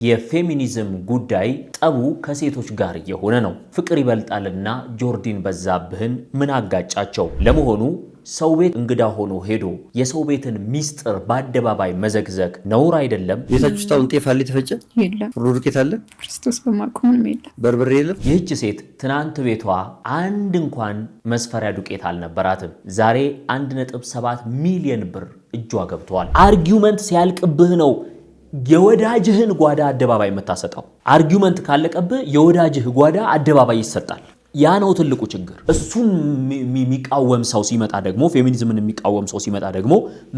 የፌሚኒዝም ጉዳይ ጠቡ ከሴቶች ጋር የሆነ ነው። ፍቅር ይበልጣልና ጆርዲን በዛብህን ምን አጋጫቸው? ለመሆኑ ሰው ቤት እንግዳ ሆኖ ሄዶ የሰው ቤትን ሚስጥር በአደባባይ መዘግዘግ ነውር አይደለም? ቤታችሁ ውስጥ አሁን ጤፍ አለ የተፈጨ? የለም። ዱቄት አለ? ክርስቶስ በማቆሙም የለም። በርበሬ የለም? ይህች ሴት ትናንት ቤቷ አንድ እንኳን መስፈሪያ ዱቄት አልነበራትም። ዛሬ 1.7 ሚሊዮን ብር እጇ ገብቷል። አርጊውመንት ሲያልቅብህ ነው የወዳጅህን ጓዳ አደባባይ የምታሰጣው። አርጊውመንት ካለቀብህ የወዳጅህ ጓዳ አደባባይ ይሰጣል። ያ ነው ትልቁ ችግር። እሱን የሚቃወም ሰው ሲመጣ ደግሞ ፌሚኒዝምን የሚቃወም ሰው ሲመጣ ደግሞ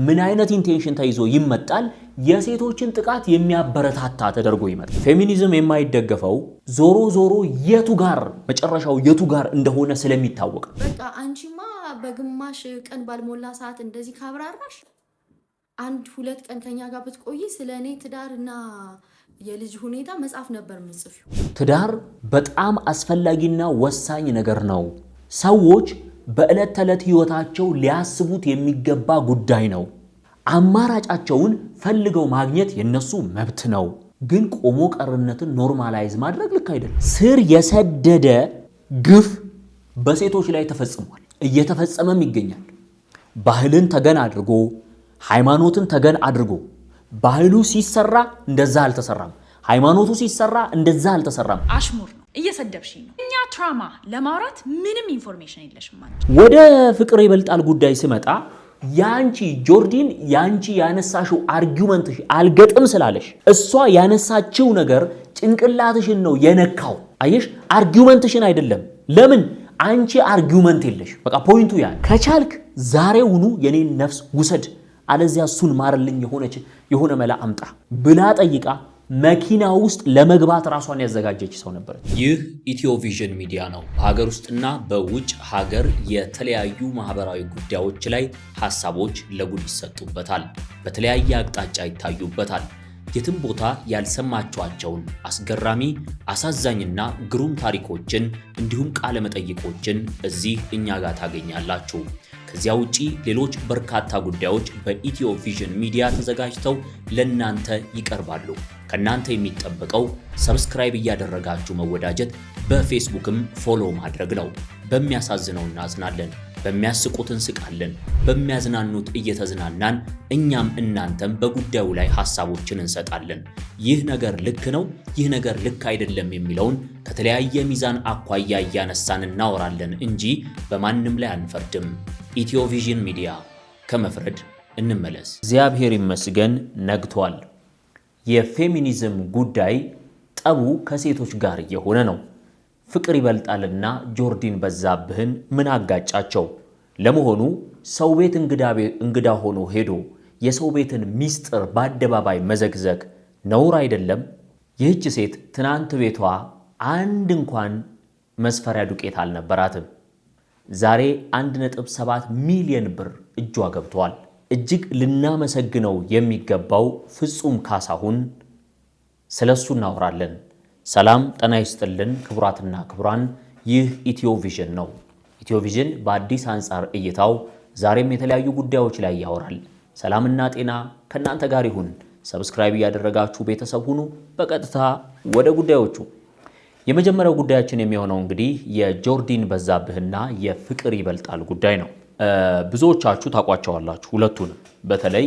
ምን አይነት ኢንቴንሽን ተይዞ ይመጣል? የሴቶችን ጥቃት የሚያበረታታ ተደርጎ ይመጣል። ፌሚኒዝም የማይደገፈው ዞሮ ዞሮ የቱ ጋር መጨረሻው የቱ ጋር እንደሆነ ስለሚታወቅ በቃ አንቺማ በግማሽ ቀን ባልሞላ ሰዓት እንደዚህ ካብራራሽ 1-2 ቀን ከኛ ጋር ብትቆይ ስለኔ ትዳርና የልጅ ሁኔታ መጻፍ ነበር የምጽፊው። ትዳር በጣም አስፈላጊና ወሳኝ ነገር ነው። ሰዎች በዕለት ተዕለት ህይወታቸው ሊያስቡት የሚገባ ጉዳይ ነው። አማራጫቸውን ፈልገው ማግኘት የነሱ መብት ነው። ግን ቆሞ ቀርነትን ኖርማላይዝ ማድረግ ልክ አይደለም። ስር የሰደደ ግፍ በሴቶች ላይ ተፈጽሟል፣ እየተፈጸመም ይገኛል። ባህልን ተገን አድርጎ ሃይማኖትን ተገን አድርጎ ባህሉ ሲሰራ እንደዛ አልተሰራም፣ ሃይማኖቱ ሲሰራ እንደዛ አልተሰራም። አሽሙር ነው፣ እየሰደብሽኝ ነው። እኛ ትራማ ለማውራት ምንም ኢንፎርሜሽን የለሽም ማለት። ወደ ፍቅር ይበልጣል ጉዳይ ስመጣ ያንቺ ጆርዲን ያንቺ ያነሳሽው አርጊውመንትሽ አልገጥም ስላለሽ እሷ ያነሳችው ነገር ጭንቅላትሽን ነው የነካው። አየሽ፣ አርጊውመንትሽን አይደለም። ለምን አንቺ አርጊውመንት የለሽ። በቃ ፖይንቱ ያ። ከቻልክ ዛሬውኑ የኔን ነፍስ ውሰድ አለዚያ እሱን ማርልኝ የሆነ መላ አምጣ ብላ ጠይቃ መኪና ውስጥ ለመግባት ራሷን ያዘጋጀች ሰው ነበረች። ይህ ኢትዮቪዥን ሚዲያ ነው። በሀገር ውስጥና በውጭ ሀገር የተለያዩ ማህበራዊ ጉዳዮች ላይ ሐሳቦች ለጉድ ይሰጡበታል፣ በተለያየ አቅጣጫ ይታዩበታል። የትም ቦታ ያልሰማችኋቸውን አስገራሚ አሳዛኝና ግሩም ታሪኮችን እንዲሁም ቃለ መጠይቆችን እዚህ እኛ ጋር ታገኛላችሁ። ከዚያ ውጪ ሌሎች በርካታ ጉዳዮች በኢትዮቪዥን ሚዲያ ተዘጋጅተው ለናንተ ይቀርባሉ። ከናንተ የሚጠበቀው ሰብስክራይብ እያደረጋችሁ መወዳጀት፣ በፌስቡክም ፎሎ ማድረግ ነው። በሚያሳዝነው እናዝናለን፣ በሚያስቁት እንስቃለን፣ በሚያዝናኑት እየተዝናናን እኛም እናንተም በጉዳዩ ላይ ሐሳቦችን እንሰጣለን። ይህ ነገር ልክ ነው፣ ይህ ነገር ልክ አይደለም የሚለውን ከተለያየ ሚዛን አኳያ እያነሳን እናወራለን እንጂ በማንም ላይ አንፈርድም። ኢትዮቪዥን ሚዲያ፣ ከመፍረድ እንመለስ። እግዚአብሔር ይመስገን ነግቷል። የፌሚኒዝም ጉዳይ ጠቡ ከሴቶች ጋር የሆነ ነው። ፍቅር ይበልጣልና ጆርዲን በዛብህን ምን አጋጫቸው? ለመሆኑ ሰው ቤት እንግዳ ሆኖ ሄዶ የሰው ቤትን ሚስጥር በአደባባይ መዘግዘግ ነውር አይደለም? ይህች ሴት ትናንት ቤቷ አንድ እንኳን መስፈሪያ ዱቄት አልነበራትም። ዛሬ 1.7 ሚሊዮን ብር እጇ ገብቷል። እጅግ ልናመሰግነው የሚገባው ፍጹም ካሳሁን፣ ስለሱ እናወራለን። ሰላም ጤና ይስጥልን ክቡራትና ክቡራን፣ ይህ ኢትዮቪዥን ነው። ኢትዮቪዥን በአዲስ አንጻር እይታው ዛሬም የተለያዩ ጉዳዮች ላይ ያወራል። ሰላምና ጤና ከእናንተ ጋር ይሁን። ሰብስክራይብ እያደረጋችሁ ቤተሰብ ሁኑ። በቀጥታ ወደ ጉዳዮቹ። የመጀመሪያው ጉዳያችን የሚሆነው እንግዲህ የጆርዲን በዛብህና የፍቅር ይበልጣል ጉዳይ ነው። ብዙዎቻችሁ ታቋቸዋላችሁ ሁለቱንም። በተለይ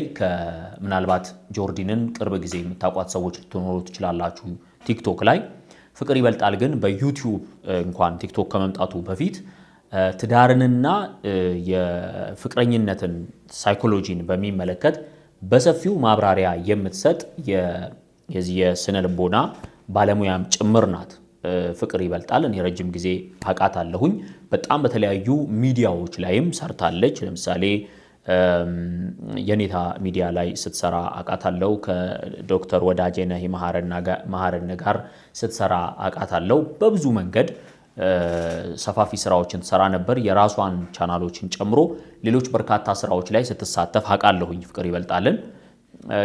ምናልባት ጆርዲንን ቅርብ ጊዜ የምታቋት ሰዎች ልትኖሩ ትችላላችሁ ቲክቶክ ላይ። ፍቅር ይበልጣል ግን በዩቲዩብ እንኳን ቲክቶክ ከመምጣቱ በፊት ትዳርንና የፍቅረኝነትን ሳይኮሎጂን በሚመለከት በሰፊው ማብራሪያ የምትሰጥ የስነ ልቦና ባለሙያም ጭምር ናት። ፍቅር ይበልጣል እኔ ረጅም ጊዜ አውቃታለሁኝ። በጣም በተለያዩ ሚዲያዎች ላይም ሰርታለች። ለምሳሌ የኔታ ሚዲያ ላይ ስትሰራ አውቃታለሁ። ከዶክተር ወዳጄነህ መሐረነ ጋር ስትሰራ አውቃታለሁ። በብዙ መንገድ ሰፋፊ ስራዎችን ትሰራ ነበር። የራሷን ቻናሎችን ጨምሮ ሌሎች በርካታ ስራዎች ላይ ስትሳተፍ አውቃለሁኝ። ፍቅር ይበልጣልን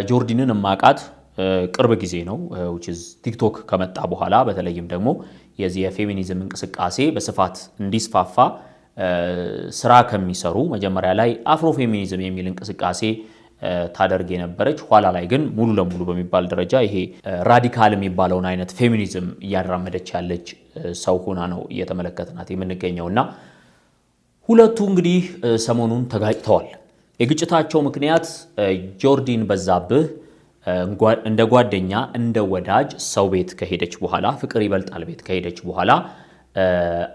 ጆርዲንን ማቃት ቅርብ ጊዜ ነው which is ቲክቶክ ከመጣ በኋላ በተለይም ደግሞ የዚህ የፌሚኒዝም እንቅስቃሴ በስፋት እንዲስፋፋ ስራ ከሚሰሩ መጀመሪያ ላይ አፍሮ ፌሚኒዝም የሚል እንቅስቃሴ ታደርግ የነበረች ኋላ ላይ ግን ሙሉ ለሙሉ በሚባል ደረጃ ይሄ ራዲካል የሚባለውን አይነት ፌሚኒዝም እያራመደች ያለች ሰው ሆና ነው እየተመለከትናት የምንገኘውና ሁለቱ እንግዲህ ሰሞኑን ተጋጭተዋል። የግጭታቸው ምክንያት ጆርዲን በዛብህ እንደ ጓደኛ እንደ ወዳጅ ሰው ቤት ከሄደች በኋላ ፍቅር ይበልጣል ቤት ከሄደች በኋላ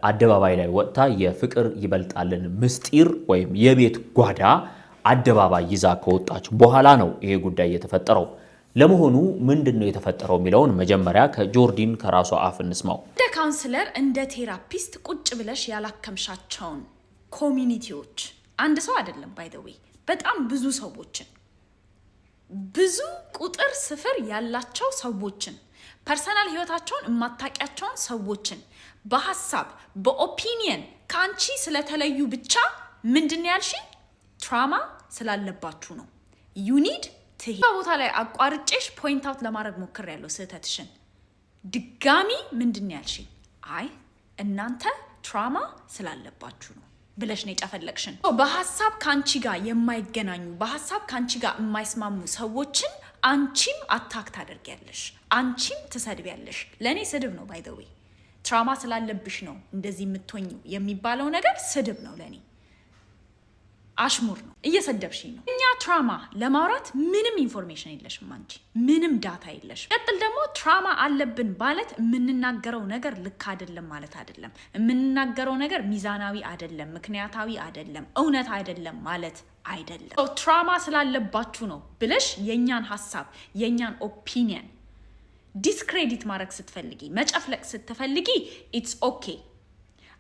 አደባባይ ላይ ወጥታ የፍቅር ይበልጣልን ምስጢር ወይም የቤት ጓዳ አደባባይ ይዛ ከወጣች በኋላ ነው ይሄ ጉዳይ የተፈጠረው። ለመሆኑ ምንድነው የተፈጠረው የሚለውን መጀመሪያ ከጆርዲን ከራሷ አፍ እንስማው። እንደ ካውንስለር እንደ ቴራፒስት ቁጭ ብለሽ ያላከምሻቸውን ኮሚኒቲዎች አንድ ሰው አይደለም ባይ ዘ ዌይ በጣም ብዙ ሰዎችን ብዙ ቁጥር ስፍር ያላቸው ሰዎችን ፐርሰናል ህይወታቸውን የማታውቂያቸውን ሰዎችን በሐሳብ በኦፒኒየን ካንቺ ስለተለዩ ብቻ ምንድነው ያልሽኝ? ትራማ ስላለባችሁ ነው። ዩ ኒድ ትሄ ቦታ ላይ አቋርጬሽ ፖይንት አውት ለማድረግ ሞክሬያለሁ ስህተትሽን። ድጋሚ ምንድነው ያልሽኝ? አይ እናንተ ትራማ ስላለባችሁ ነው ብለሽ ነው የጨፈለቅሽን። በሐሳብ ካንቺ ጋር የማይገናኙ በሐሳብ ካንቺ ጋር የማይስማሙ ሰዎችን አንቺም አታክ ታደርጊያለሽ፣ አንቺም ትሰድቢያለሽ። ለኔ ስድብ ነው ባይ ዘ ዌይ ትራማ ስላለብሽ ነው እንደዚህ የምትሆኚው የሚባለው ነገር ስድብ ነው ለኔ፣ አሽሙር ነው፣ እየሰደብሽኝ ነው። እኛ ትራማ ለማውራት ምንም ኢንፎርሜሽን የለሽም አንቺ፣ ምንም ዳታ የለሽም። ቀጥል ደግሞ ትራማ አለብን ማለት የምንናገረው ነገር ልክ አይደለም ማለት አይደለም። የምንናገረው ነገር ሚዛናዊ አይደለም፣ ምክንያታዊ አይደለም፣ እውነት አይደለም ማለት አይደለም። ትራማ ስላለባችሁ ነው ብለሽ የኛን ሐሳብ የኛን ኦፒኒየን ዲስክሬዲት ማድረግ ስትፈልጊ መጨፍለቅ ስትፈልጊ ኢትስ ኦኬ።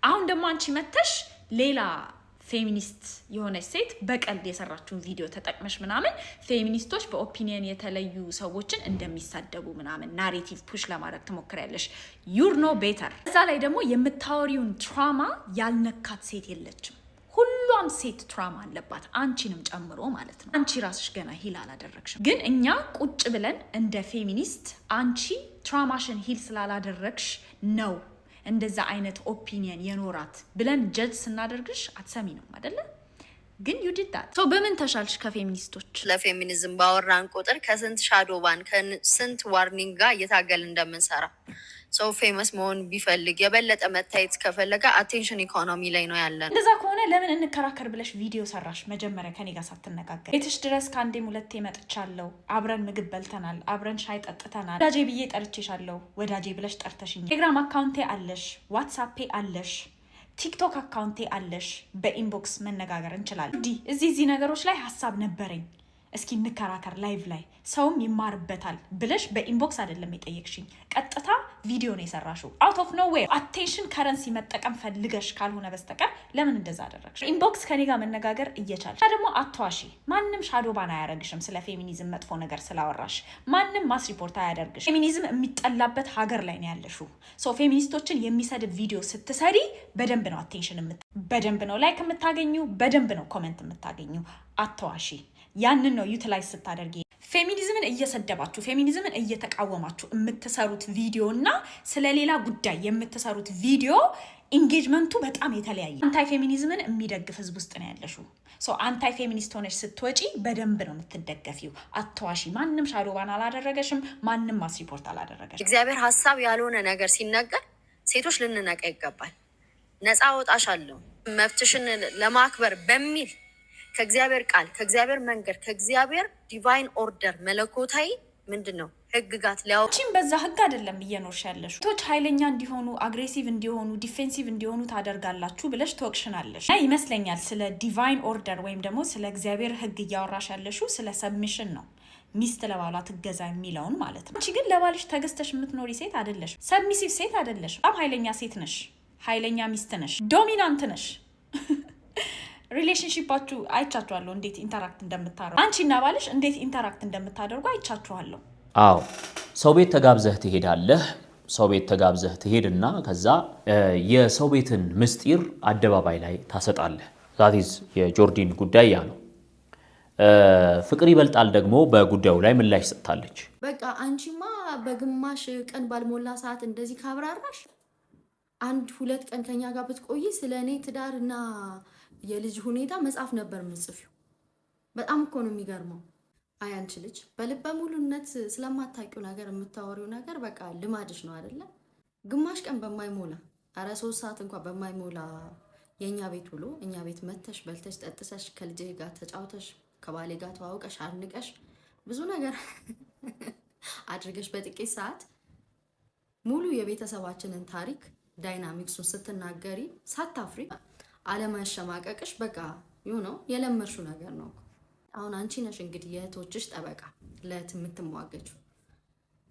አሁን ደግሞ አንቺ መተሽ ሌላ ፌሚኒስት የሆነች ሴት በቀልድ የሰራችውን ቪዲዮ ተጠቅመሽ ምናምን ፌሚኒስቶች በኦፒኒየን የተለዩ ሰዎችን እንደሚሳደቡ ምናምን ናሬቲቭ ፑሽ ለማድረግ ትሞክሪያለሽ። ዩር ኖ ቤተር። እዛ ላይ ደግሞ የምታወሪውን ትራማ ያልነካት ሴት የለችም። ሁሏም ሴት ትራማ አለባት፣ አንቺንም ጨምሮ ማለት ነው። አንቺ ራስሽ ገና ሂል አላደረግሽም። ግን እኛ ቁጭ ብለን እንደ ፌሚኒስት አንቺ ትራማሽን ሂል ስላላደረግሽ ነው እንደዛ አይነት ኦፒኒየን የኖራት ብለን ጀጅ ስናደርግሽ አትሰሚንም አይደለ? ግን ዩ ዲድ ዳት። በምን ተሻልሽ ከፌሚኒስቶች? ለፌሚኒዝም ባወራን ቁጥር ከስንት ሻዶባን ከስንት ዋርኒንግ ጋር እየታገል እንደምንሰራ ሰው ፌመስ መሆን ቢፈልግ የበለጠ መታየት ከፈለገ አቴንሽን ኢኮኖሚ ላይ ነው ያለን። እንደዛ ከሆነ ለምን እንከራከር ብለሽ ቪዲዮ ሰራሽ? መጀመሪያ ከኔ ጋር ሳትነጋገር ቤትሽ ድረስ ከአንዴም ሁለቴ መጥቻለሁ። አብረን ምግብ በልተናል፣ አብረን ሻይ ጠጥተናል። ወዳጄ ብዬ ጠርቼሻለሁ፣ ወዳጄ ብለሽ ጠርተሽኝ። ቴሌግራም አካውንቴ አለሽ፣ ዋትሳፔ አለሽ፣ ቲክቶክ አካውንቴ አለሽ። በኢንቦክስ መነጋገር እንችላለን። እዚህ ነገሮች ላይ ሀሳብ ነበረኝ፣ እስኪ እንከራከር ላይቭ ላይ ሰውም ይማርበታል ብለሽ በኢንቦክስ አይደለም የጠየቅሽኝ፣ ቀጥታ ቪዲዮ ነው የሰራሽው። አውት ኦፍ ኖዌር አቴንሽን ከረንሲ መጠቀም ፈልገሽ ካልሆነ በስተቀር ለምን እንደዛ አደረግሽ? ኢንቦክስ ከኔ ጋር መነጋገር እየቻልሽ ደግሞ አትዋሺ። ማንም ሻዶ ባን አያደርግሽም። ስለ ፌሚኒዝም መጥፎ ነገር ስላወራሽ ማንም ማስ ሪፖርት አያደርግሽ። ፌሚኒዝም የሚጠላበት ሀገር ላይ ነው ያለሽው። ፌሚኒስቶችን የሚሰድብ ቪዲዮ ስትሰሪ በደንብ ነው አቴንሽን በደንብ ነው ላይክ የምታገኙ፣ በደንብ ነው ኮሜንት የምታገኙ። አትዋሺ። ያንን ነው ዩቲላይዝ ስታደርጊ። ፌሚኒዝምን እየሰደባችሁ ፌሚኒዝምን እየተቃወማችሁ የምትሰሩት ቪዲዮ እና ስለሌላ ጉዳይ የምትሰሩት ቪዲዮ ኢንጌጅመንቱ በጣም የተለያየ። አንታይ ፌሚኒዝምን የሚደግፍ ህዝብ ውስጥ ነው ያለሽው። አንታይ ፌሚኒስት ሆነሽ ስትወጪ በደንብ ነው የምትደገፊው። አትዋሺ። ማንም ሻዶባን አላደረገሽም፣ ማንም ማስ ሪፖርት አላደረገሽም። እግዚአብሔር ሀሳብ ያልሆነ ነገር ሲነገር ሴቶች ልንነቃ ይገባል። ነፃ ወጣሻለሁ መብትሽን ለማክበር በሚል ከእግዚአብሔር ቃል ከእግዚአብሔር መንገድ ከእግዚአብሔር ዲቫይን ኦርደር መለኮታዊ ምንድነው ህግጋት ሊያውጪም በዛ ህግ አይደለም እየኖርሽ ያለሽ። ቶች ኃይለኛ እንዲሆኑ አግሬሲቭ እንዲሆኑ ዲፌንሲቭ እንዲሆኑ ታደርጋላችሁ ብለሽ ትወቅሽናለሽ። ይመስለኛል ስለ ዲቫይን ኦርደር ወይም ደግሞ ስለ እግዚአብሔር ህግ እያወራሽ ያለሽው ስለ ሰብሚሽን ነው። ሚስት ለባሏ ትገዛ የሚለውን ማለት ነው። አንቺ ግን ለባልሽ ተገዝተሽ የምትኖሪ ሴት አይደለሽ። ሰብሚሲቭ ሴት አይደለሽ። በጣም ኃይለኛ ሴት ነሽ። ኃይለኛ ሚስት ነሽ። ዶሚናንት ነሽ። ሪሌሽንሺፓችሁ አይቻችኋለሁ እንዴት ኢንተራክት እንደምታደርጉ። አንቺና ባልሽ እንዴት ኢንተራክት እንደምታደርጉ አይቻችኋለሁ። አዎ ሰው ቤት ተጋብዘህ ትሄዳለህ። ሰው ቤት ተጋብዘህ ትሄድና ከዛ የሰው ቤትን ምስጢር አደባባይ ላይ ታሰጣለህ። ዛቲዝ የጆርዲን ጉዳይ ያ ነው። ፍቅር ይበልጣል ደግሞ በጉዳዩ ላይ ምላሽ ሰጥታለች። በቃ አንቺማ በግማሽ ቀን ባልሞላ ሰዓት እንደዚህ ካብራራሽ አንድ ሁለት ቀን ከኛ ጋር ብትቆይ ስለኔ ትዳርና የልጅ ሁኔታ መጽሐፍ ነበር የምጽፊው። በጣም እኮ ነው የሚገርመው። አይ አንቺ ልጅ በልበ ሙሉነት ስለማታውቂው ነገር የምታወሪው ነገር በቃ ልማድሽ ነው አይደለ? ግማሽ ቀን በማይሞላ 3 ሰዓት እንኳን በማይሞላ የኛ ቤት ውሎ እኛ ቤት መተሽ በልተሽ ጠጥሰሽ ከልጄ ጋር ተጫውተሽ ከባሌ ጋር ተዋውቀሽ አድንቀሽ ብዙ ነገር አድርገሽ በጥቂት ሰዓት ሙሉ የቤተሰባችንን ታሪክ ዳይናሚክሱን ስትናገሪ ሳታፍሪ አለማሸማቀቅሽ በቃ ነው የለመድሽው ነገር ነው። አሁን አንቺ ነሽ እንግዲህ የእህቶችሽ ጠበቃ ለምትሟገችው።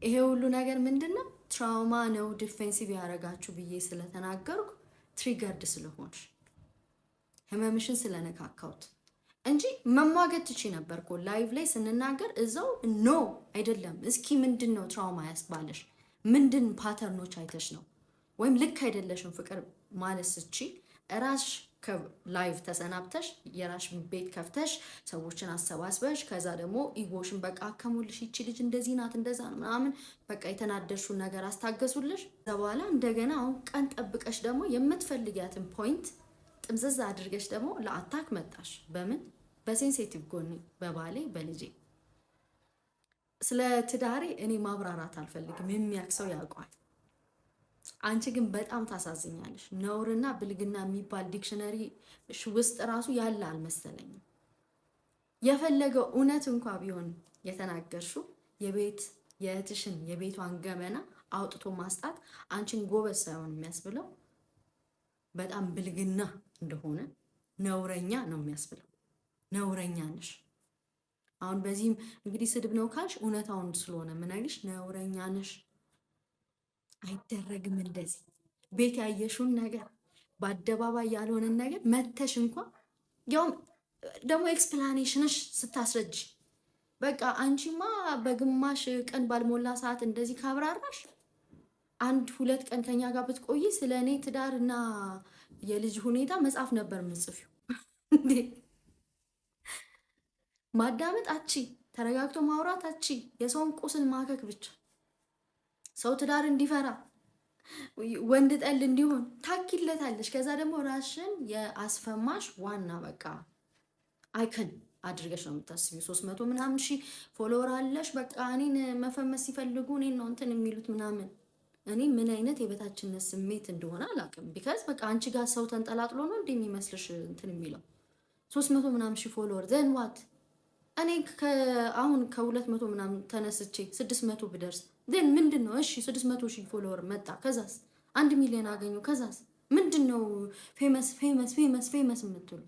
ይሄ ሁሉ ነገር ምንድነው? ትራውማ ነው ዲፌንሲቭ ያደረጋችሁ ብዬ ስለተናገርኩ ትሪገርድ ስለሆንሽ ህመምሽን ስለነካካውት እንጂ መሟገት ትቺ ነበርኮ። ላይቭ ላይ ስንናገር እዛው ኖ አይደለም። እስኪ ምንድነው ትራውማ ያስባለሽ? ምንድን ፓተርኖች አይተሽ ነው? ወይም ልክ አይደለሽም ፍቅር ማለት ስቺ ራስሽ ከላይቭ ተሰናብተሽ የራሽ ቤት ከፍተሽ ሰዎችን አሰባስበሽ ከዛ ደግሞ ኢጎሽን በቃ አከሙልሽ ይቺ ልጅ እንደዚህ ናት እንደዛ ነው ምናምን በቃ የተናደርሽውን ነገር አስታገሱልሽ። ከዛ በኋላ እንደገና አሁን ቀን ጠብቀሽ ደግሞ የምትፈልጊያትን ፖይንት ጥምዝዝ አድርገሽ ደግሞ ለአታክ መጣሽ። በምን በሴንሲቲቭ ጎኒ በባሌ በልጄ። ስለ ትዳሬ እኔ ማብራራት አልፈልግም፣ የሚያክሰው ያውቀዋል። አንቺ ግን በጣም ታሳዝኛለሽ። ነውርና ብልግና የሚባል ዲክሽነሪ ውስጥ ራሱ ያለ አልመሰለኝም። የፈለገው እውነት እንኳ ቢሆን የተናገርሽው የቤት የእህትሽን የቤቷን ገመና አውጥቶ ማስጣት አንቺን ጎበዝ ሳይሆን የሚያስብለው በጣም ብልግና እንደሆነ ነውረኛ ነው የሚያስብለው። ነውረኛ ነሽ። አሁን በዚህም እንግዲህ ስድብ ነው ካልሽ እውነታውን ስለሆነ ምናይልሽ ነውረኛ ነሽ። አይደረግም እንደዚህ። ቤት ያየሽውን ነገር በአደባባይ ያልሆነን ነገር መተሽ እንኳን ያው ደግሞ ኤክስፕላኔሽንሽ ስታስረጅ በቃ አንቺማ በግማሽ ቀን ባልሞላ ሰዓት እንደዚህ ካብራራሽ 1-2 ቀን ከኛ ጋር ብትቆይ ስለ እኔ ትዳርና የልጅ ሁኔታ መጽሐፍ ነበር የምጽፊው። እንዴ ማዳመጥ አቺ፣ ተረጋግቶ ማውራት አቺ፣ የሰውን ቁስል ማከክ ብቻ ሰው ትዳር እንዲፈራ ወንድ ጠል እንዲሆን ታኪለታለሽ። ከዛ ደግሞ ራስሽን የአስፈማሽ ዋና በቃ አይከን አድርገሽ ነው የምታስቢው። 300 ምናምን ሺህ ፎሎወር አለሽ። በቃ እኔን መፈመስ ሲፈልጉ እኔን ነው እንትን የሚሉት ምናምን። እኔ ምን አይነት የበታችነት ስሜት እንደሆነ አላውቅም። ቢካዝ በቃ አንቺ ጋር ሰው ተንጠላጥሎ ነው እንደሚመስልሽ እንትን የሚለው 300 ምናምን ሺህ ፎሎወር ዘን ዋት። እኔ አሁን ከ200 ምናምን ተነስቼ 600 ብደርስ ግን ምንድነው? እሺ 600 ሺህ ፎሎወር መጣ። ከዛስ 1 ሚሊዮን አገኘው። ከዛስ ምንድነው ፌመስ የምትሉ?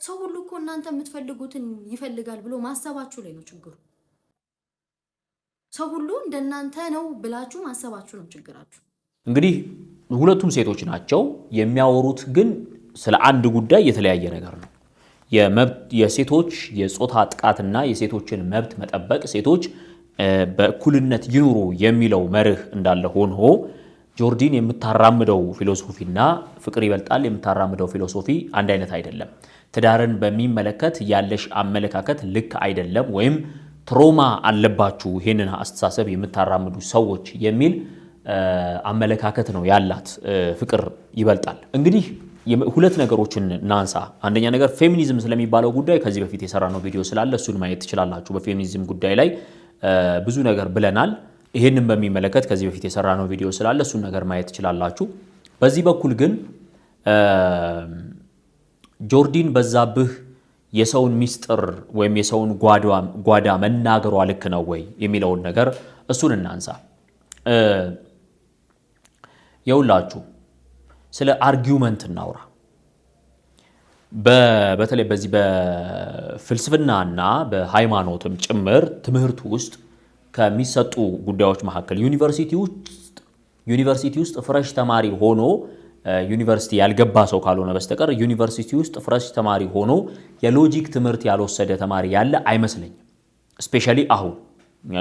ሰው ሁሉ እኮ እናንተ የምትፈልጉትን ይፈልጋል ብሎ ማሰባችሁ ላይ ነው ችግሩ። ሰው ሁሉ እንደናንተ ነው ብላችሁ ማሰባችሁ ነው ችግራችሁ። እንግዲህ ሁለቱም ሴቶች ናቸው የሚያወሩት፣ ግን ስለ አንድ ጉዳይ የተለያየ ነገር ነው። የሴቶች የጾታ ጥቃትና የሴቶችን መብት መጠበቅ፣ ሴቶች በእኩልነት ይኑሩ የሚለው መርህ እንዳለ ሆኖ ጆርዲን የምታራምደው ፊሎሶፊና ፍቅር ይበልጣል የምታራምደው ፊሎሶፊ አንድ አይነት አይደለም። ትዳርን በሚመለከት ያለሽ አመለካከት ልክ አይደለም፣ ወይም ትሮማ አለባችሁ ይሄንን አስተሳሰብ የምታራምዱ ሰዎች የሚል አመለካከት ነው ያላት ፍቅር ይበልጣል። እንግዲህ ሁለት ነገሮችን ናንሳ። አንደኛ ነገር ፌሚኒዝም ስለሚባለው ጉዳይ ከዚህ በፊት የሰራነው ቪዲዮ ስላለ እሱን ማየት ትችላላችሁ። በፌሚኒዝም ጉዳይ ላይ ብዙ ነገር ብለናል። ይሄንን በሚመለከት ከዚህ በፊት የሰራነው ቪዲዮ ስላለ እሱን ነገር ማየት ትችላላችሁ። በዚህ በኩል ግን ጆርዲን በዛብህ የሰውን ሚስጥር ወይም የሰውን ጓዳ መናገሯ ልክ ነው ወይ የሚለውን ነገር እሱን እናንሳ። የውላችሁ ስለ አርጊውመንት እናውራ። በተለይ በዚህ በፍልስፍናና በሃይማኖትም ጭምር ትምህርት ውስጥ ከሚሰጡ ጉዳዮች መካከል ዩኒቨርሲቲ ውስጥ ፍሬሽ ተማሪ ሆኖ ዩኒቨርሲቲ ያልገባ ሰው ካልሆነ በስተቀር ዩኒቨርሲቲ ውስጥ ፍሬሽ ተማሪ ሆኖ የሎጂክ ትምህርት ያልወሰደ ተማሪ ያለ አይመስለኝም። ስፔሻሊ አሁን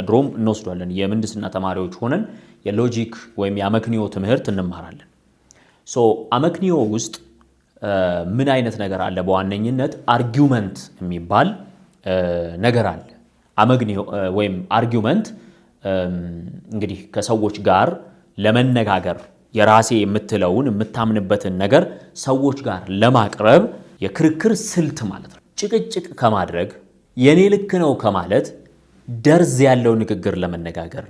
ድሮም እንወስዷለን፣ የምህንድስና ተማሪዎች ሆነን የሎጂክ ወይም የአመክንዮ ትምህርት እንማራለን። አመክንዮ ውስጥ ምን አይነት ነገር አለ? በዋነኝነት አርጊውመንት የሚባል ነገር አለ። አመክንዮ ወይም አርጊውመንት እንግዲህ ከሰዎች ጋር ለመነጋገር የራሴ የምትለውን የምታምንበትን ነገር ሰዎች ጋር ለማቅረብ የክርክር ስልት ማለት ነው። ጭቅጭቅ ከማድረግ የኔ ልክ ነው ከማለት ደርዝ ያለው ንግግር ለመነጋገር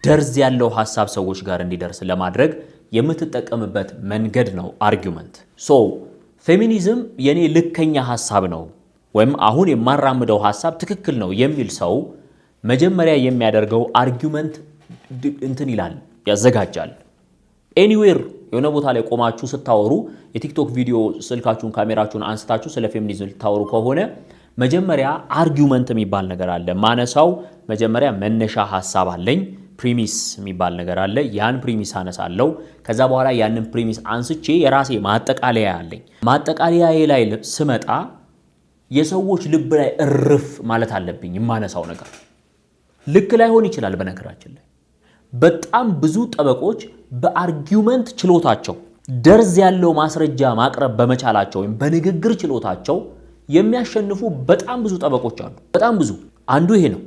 ደርዝ ያለው ሐሳብ ሰዎች ጋር እንዲደርስ ለማድረግ የምትጠቀምበት መንገድ ነው አርጊውመንት። ሶ ፌሚኒዝም የኔ ልከኛ ሐሳብ ነው ወይም አሁን የማራምደው ሐሳብ ትክክል ነው የሚል ሰው መጀመሪያ የሚያደርገው አርጊውመንት እንትን ይላል ያዘጋጃል። ኤኒዌር የሆነ ቦታ ላይ ቆማችሁ ስታወሩ የቲክቶክ ቪዲዮ ስልካችሁን ካሜራችሁን አንስታችሁ ስለ ፌሚኒዝም ልታወሩ ከሆነ መጀመሪያ አርጊውመንት የሚባል ነገር አለ። ማነሳው መጀመሪያ መነሻ ሐሳብ አለኝ፣ ፕሪሚስ የሚባል ነገር አለ። ያን ፕሪሚስ አነሳለሁ። ከዛ በኋላ ያንን ፕሪሚስ አንስቼ የራሴ ማጠቃለያ አለኝ። ማጠቃለያዬ ላይ ስመጣ የሰዎች ልብ ላይ እርፍ ማለት አለብኝ። የማነሳው ነገር ልክ ላይሆን ይችላል። በነገራችን ላይ በጣም ብዙ ጠበቆች በአርጊውመንት ችሎታቸው ደርዝ ያለው ማስረጃ ማቅረብ በመቻላቸው ወይም በንግግር ችሎታቸው የሚያሸንፉ በጣም ብዙ ጠበቆች አሉ። በጣም ብዙ። አንዱ ይሄ ነው።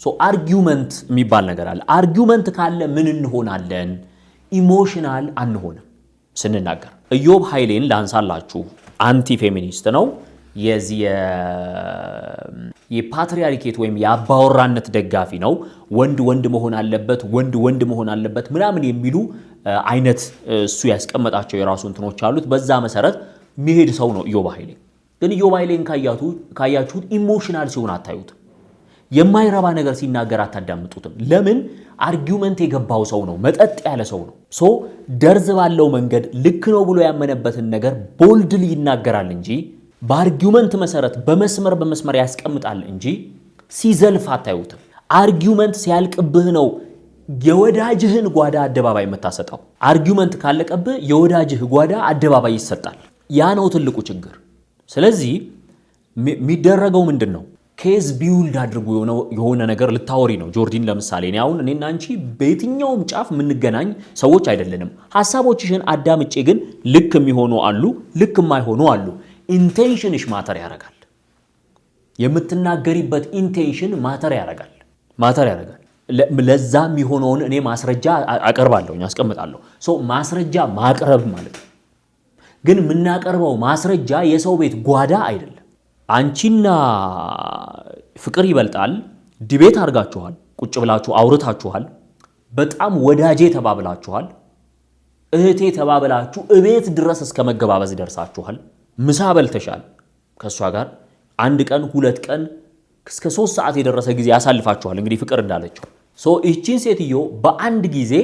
ሶ አርጊውመንት የሚባል ነገር አለ። አርጊውመንት ካለ ምን እንሆናለን? ኢሞሽናል አንሆንም ስንናገር። ኢዮብ ኃይሌን ላንሳላችሁ። አንቲ ፌሚኒስት ነው። የዚህ የፓትሪያርኬት ወይም የአባወራነት ደጋፊ ነው። ወንድ ወንድ መሆን አለበት፣ ወንድ ወንድ መሆን አለበት ምናምን የሚሉ አይነት እሱ ያስቀመጣቸው የራሱ እንትኖች አሉት። በዛ መሰረት የሚሄድ ሰው ነው ኢዮብ ኃይሌ። ግን ኢዮብ ኃይሌን ካያችሁት ኢሞሽናል ሲሆን አታዩትም። የማይረባ ነገር ሲናገር አታዳምጡትም። ለምን? አርጊውመንት የገባው ሰው ነው፣ መጠጥ ያለ ሰው ነው። ሶ ደርዝ ባለው መንገድ ልክ ነው ብሎ ያመነበትን ነገር ቦልድሊ ይናገራል እንጂ በአርጊውመንት መሰረት በመስመር ያስቀምጣል እንጂ ሲዘልፍ አታዩትም። አርጊውመንት ሲያልቅብህ ነው የወዳጅህን ጓዳ አደባባይ የምታሰጣው። አርጊውመንት ካለቀብህ የወዳጅህ ጓዳ አደባባይ ይሰጣል። ያ ነው ትልቁ ችግር። ስለዚህ የሚደረገው ምንድን ነው? ኬዝ ቢውልድ አድርጉ የሆነ ነገር ልታወሪ ነው። ጆርዲን ለምሳሌ አሁን እኔና አንቺ በየትኛውም ጫፍ የምንገናኝ ሰዎች አይደለንም። ሐሳቦችሽን አዳምጬ ግን ልክ የሚሆኑ አሉ፣ ልክ የማይሆኑ አሉ። ኢንቴንሽንሽ ማተር ያደርጋል። የምትናገሪበት ኢንቴንሽን ማተር ያደርጋል። ለዛ የሚሆነውን እኔ ማስረጃ አቀርባለሁ፣ አስቀምጣለሁ። ሶ ማስረጃ ማቅረብ ማለት ነው። ግን የምናቀርበው ማስረጃ የሰው ቤት ጓዳ አይደለም። አንቺና ፍቅር ይበልጣል ዲቤት አድርጋችኋል፣ ቁጭ ብላችሁ አውርታችኋል፣ በጣም ወዳጄ ተባብላችኋል፣ እህቴ ተባብላችሁ እቤት ድረስ እስከ መገባበዝ ደርሳችኋል። ምሳ በልተሻል ከእሷ ጋር 1 ቀን 2 ቀን እስከ 3 ሰዓት የደረሰ ጊዜ ያሳልፋችኋል። እንግዲህ ፍቅር እንዳለችው ይህችን ሴትዮ በአንድ ጊዜ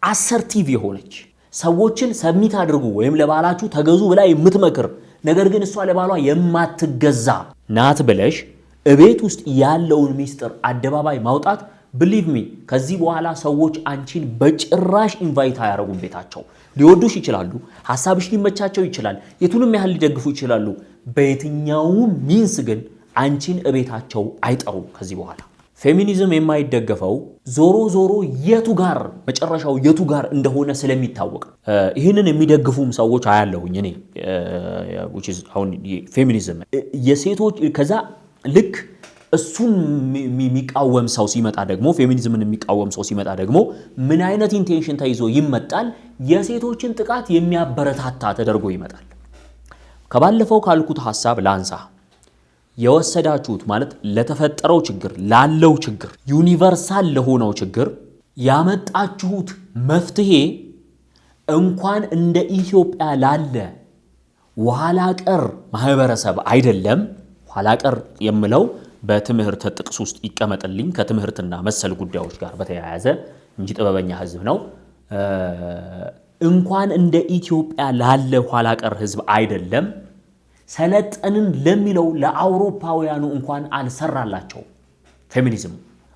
አሰርቲቭ የሆነች ሰዎችን ሰሚት አድርጉ ወይም ለባላችሁ ተገዙ ብላ የምትመክር ነገር ግን እሷ ለባሏ የማትገዛ ናት ብለሽ እቤት ውስጥ ያለውን ሚስጥር አደባባይ ማውጣት፣ ብሊቭ ሚ ከዚህ በኋላ ሰዎች አንቺን በጭራሽ ኢንቫይት አያረጉም። ቤታቸው ሊወዱሽ ይችላሉ፣ ሐሳብሽ ሊመቻቸው ይችላል፣ የቱንም ያህል ሊደግፉ ይችላሉ። በየትኛውም ሚንስ ግን አንቺን እቤታቸው አይጠሩም ከዚህ በኋላ። ፌሚኒዝም የማይደገፈው ዞሮ መጨረሻው የቱ ጋር እንደሆነ ስለሚታወቅ ይህንን የሚደግፉም ሰዎች አያለሁኝ እኔ አሁን ፌሚኒዝም የሴቶች ከዛ ልክ እሱን የሚቃወም ሰው ሲመጣ ደግሞ ፌሚኒዝምን የሚቃወም ሰው ሲመጣ ደግሞ ምን አይነት ኢንቴንሽን ተይዞ ይመጣል? የሴቶችን ጥቃት የሚያበረታታ ተደርጎ ይመጣል። ከባለፈው ካልኩት ሐሳብ ላንሳ። የወሰዳችሁት ማለት ለተፈጠረው ችግር ላለው ችግር ዩኒቨርሳል ለሆነው ችግር ያመጣችሁት መፍትሄ እንኳን እንደ ኢትዮጵያ ላለ ኋላ ቀር ማህበረሰብ አይደለም። ኋላ ቀር የምለው በትምህርት ጥቅስ ውስጥ ይቀመጥልኝ ከትምህርትና መሰል ጉዳዮች ጋር በተያያዘ እንጂ ጥበበኛ ህዝብ ነው። እንኳን እንደ ኢትዮጵያ ላለ ኋላ ቀር ህዝብ አይደለም ሰለጠንን ለሚለው ለአውሮፓውያኑ እንኳን አልሰራላቸው። ፌሚኒዝም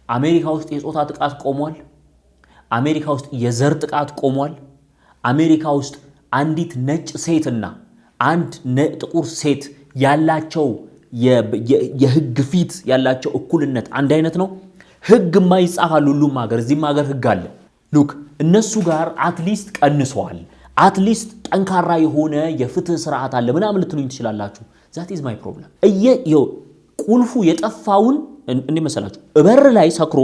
አሜሪካ ውስጥ የጾታ ጥቃት ቆሟል። አሜሪካ ውስጥ የዘር ጥቃት ቆሟል። አሜሪካ ውስጥ አንዲት ነጭ ሴትና አንድ ጥቁር ሴት ያላቸው የህግ ፊት ያላቸው እኩልነት አንድ አይነት ነው። ህግ የማይጻፋል ሁሉም ሀገር፣ እዚህም ሀገር ህግ አለ። ሉክ እነሱ ጋር አትሊስት ቀንሰዋል። አትሊስት ጠንካራ የሆነ የፍትህ ስርዓት አለ ምናምን ልትሉኝ ትችላላችሁ። ዛት ኢዝ ማይ ፕሮብለም። ቁልፉ የጠፋውን እንዴ መሰላችሁ? በር ላይ ሰክሮ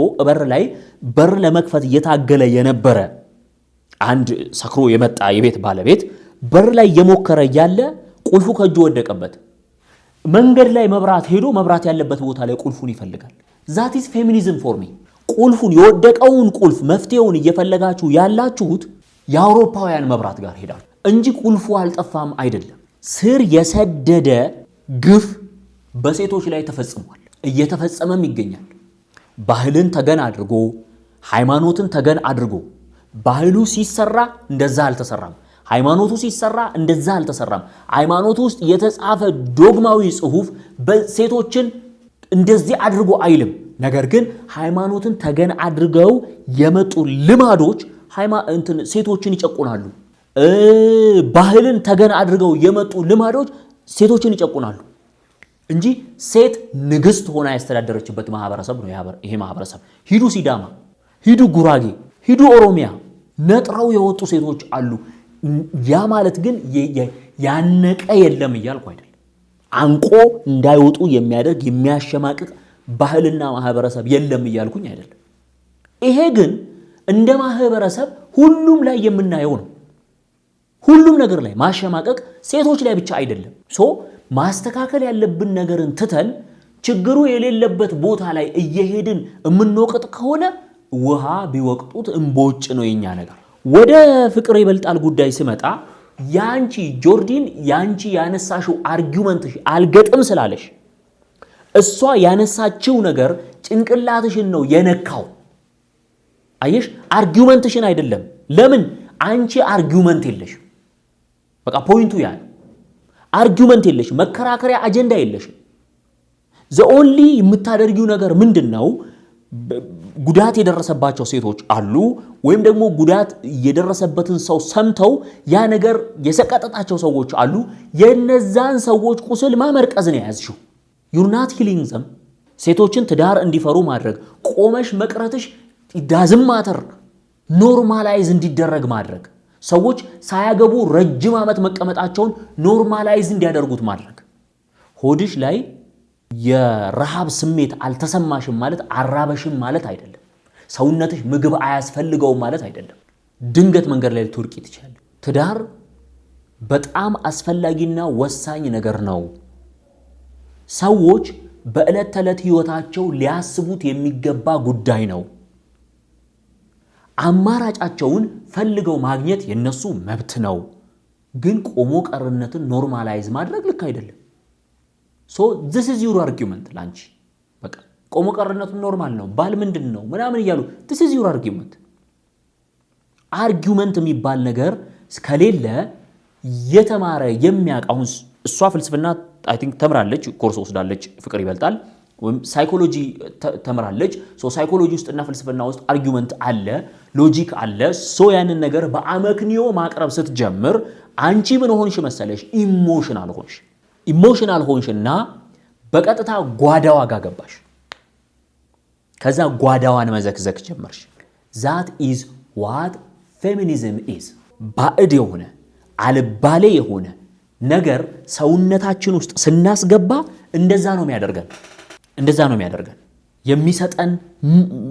በር ለመክፈት እየታገለ የነበረ አንድ ሰክሮ የመጣ የቤት ባለቤት በር ላይ የሞከረ ያለ ቁልፉ ከእጁ ወደቀበት። መንገድ ላይ መብራት ሄዶ መብራት ያለበት ቦታ ላይ ቁልፉን ይፈልጋል። ዛት ኢዝ ፌሚኒዝም ፎር ሚ። ቁልፉን የወደቀውን ቁልፍ መፍትሄውን እየፈለጋችሁ ያላችሁት የአውሮፓውያን መብራት ጋር ሄዳል እንጂ ቁልፉ አልጠፋም አይደለም። ስር የሰደደ ግፍ በሴቶች ላይ ተፈጽሟል፣ እየተፈጸመም ይገኛል። ባህልን ተገን አድርጎ ሃይማኖትን ተገን አድርጎ ባህሉ ሲሰራ እንደዛ አልተሰራም፣ ሃይማኖቱ ሲሰራ እንደዛ አልተሰራም። ሃይማኖቱ ውስጥ የተጻፈ ዶግማዊ ጽሑፍ በሴቶችን እንደዚህ አድርጎ አይልም። ነገር ግን ሃይማኖትን ተገን አድርገው የመጡ ልማዶች ሴቶችን ይጨቁናሉ። ባህልን ተገን አድርገው የመጡ ልማዶች ሴቶችን ይጨቁናሉ እንጂ ሴት ንግስት ሆና ያስተዳደረችበት ማህበረሰብ ነው ይሄ ማህበረሰብ። ሂዱ ሲዳማ፣ ሂዱ ጉራጌ፣ ሂዱ ኦሮሚያ ነጥረው የወጡ ሴቶች አሉ። ያ ማለት ግን ያነቀ የለም እያልኩ አይደለም። አንቆ እንዳይወጡ የሚያደርግ የሚያሸማቅቅ ባህልና ማህበረሰብ የለም እያልኩኝ አይደለም። ይሄ ግን እንደ ማህበረሰብ ሁሉም ላይ የምናየው ነው። ሁሉም ነገር ላይ ማሸማቀቅ ሴቶች ላይ ብቻ አይደለም። ማስተካከል ያለብን ነገርን ትተን ችግሩ የሌለበት ቦታ ላይ እየሄድን የምንወቅጥ ከሆነ ውሃ ቢወቅጡት እምቦጭ ነው የኛ ነገር። ወደ ፍቅር ይበልጣል ጉዳይ ስመጣ ያንቺ ጆርዲን ያንቺ ያነሳሽው አርጊውመንትሽ አልገጥም ስላለሽ እሷ ያነሳችው ነገር ጭንቅላትሽን ነው የነካው። አየሽ፣ አርጊውመንትሽን አይደለም። ለምን አንቺ አርጊውመንት የለሽ። በቃ ፖይንቱ ያ ነው። አርጊውመንት የለሽ፣ መከራከሪያ አጀንዳ የለሽ። ዘኦንሊ የምታደርጊው ነገር ምንድነው? ጉዳት የደረሰባቸው ሴቶች አሉ፣ ወይም ደግሞ ጉዳት የደረሰበትን ሰው ሰምተው ያ ነገር የሰቀጠጣቸው ሰዎች አሉ። የነዛን ሰዎች ቁስል ማመርቀዝ ነው ያዝሽው። you're not healing them። ሴቶችን ትዳር እንዲፈሩ ማድረግ ቆመሽ መቅረትሽ ዳዝም ማተር ኖርማላይዝ እንዲደረግ ማድረግ፣ ሰዎች ሳያገቡ ረጅም ዓመት መቀመጣቸውን ኖርማላይዝ እንዲያደርጉት ማድረግ። ሆድሽ ላይ የረሃብ ስሜት አልተሰማሽም ማለት አራበሽም ማለት አይደለም። ሰውነትሽ ምግብ አያስፈልገውም ማለት አይደለም። ድንገት መንገድ ላይ ልትወርቂ ትችላለሽ። ትዳር በጣም አስፈላጊና ወሳኝ ነገር ነው። ሰዎች በዕለት ተዕለት ህይወታቸው ሊያስቡት የሚገባ ጉዳይ ነው። አማራጫቸውን ፈልገው ማግኘት የነሱ መብት ነው። ግን ቆሞ ቀርነትን ኖርማላይዝ ማድረግ ልክ አይደለም። this is your argument ላንቺ በቃ ቆሞ ቀርነቱን ኖርማል ነው፣ ባል ምንድነው ምናምን እያሉ this is your argument። አርጊውመንት የሚባል ነገር ከሌለ የተማረ የሚያውቅ አሁን እሷ ፍልስፍና አይ ቲንክ ተምራለች፣ ኮርስ ወስዳለች፣ ፍቅር ይበልጣል ወይም ሳይኮሎጂ ተምራለች። ሳይኮሎጂ ውስጥና ፍልስፍና ውስጥ አርጊውመንት አለ፣ ሎጂክ አለ። ያንን ነገር በአመክንዮ ማቅረብ ስትጀምር አንቺ ምን ሆንሽ መሰለሽ? ኢሞሽናል ሆንሽና በቀጥታ ጓዳዋ ጋር ገባሽ። ከዛ ጓዳዋን መዘክዘክ ጀመርሽ። that is what feminism is። ባዕድ የሆነ አልባሌ የሆነ ነገር ሰውነታችን ውስጥ ስናስገባ እንደዛ ነው የሚያደርገን። የሚሰጠን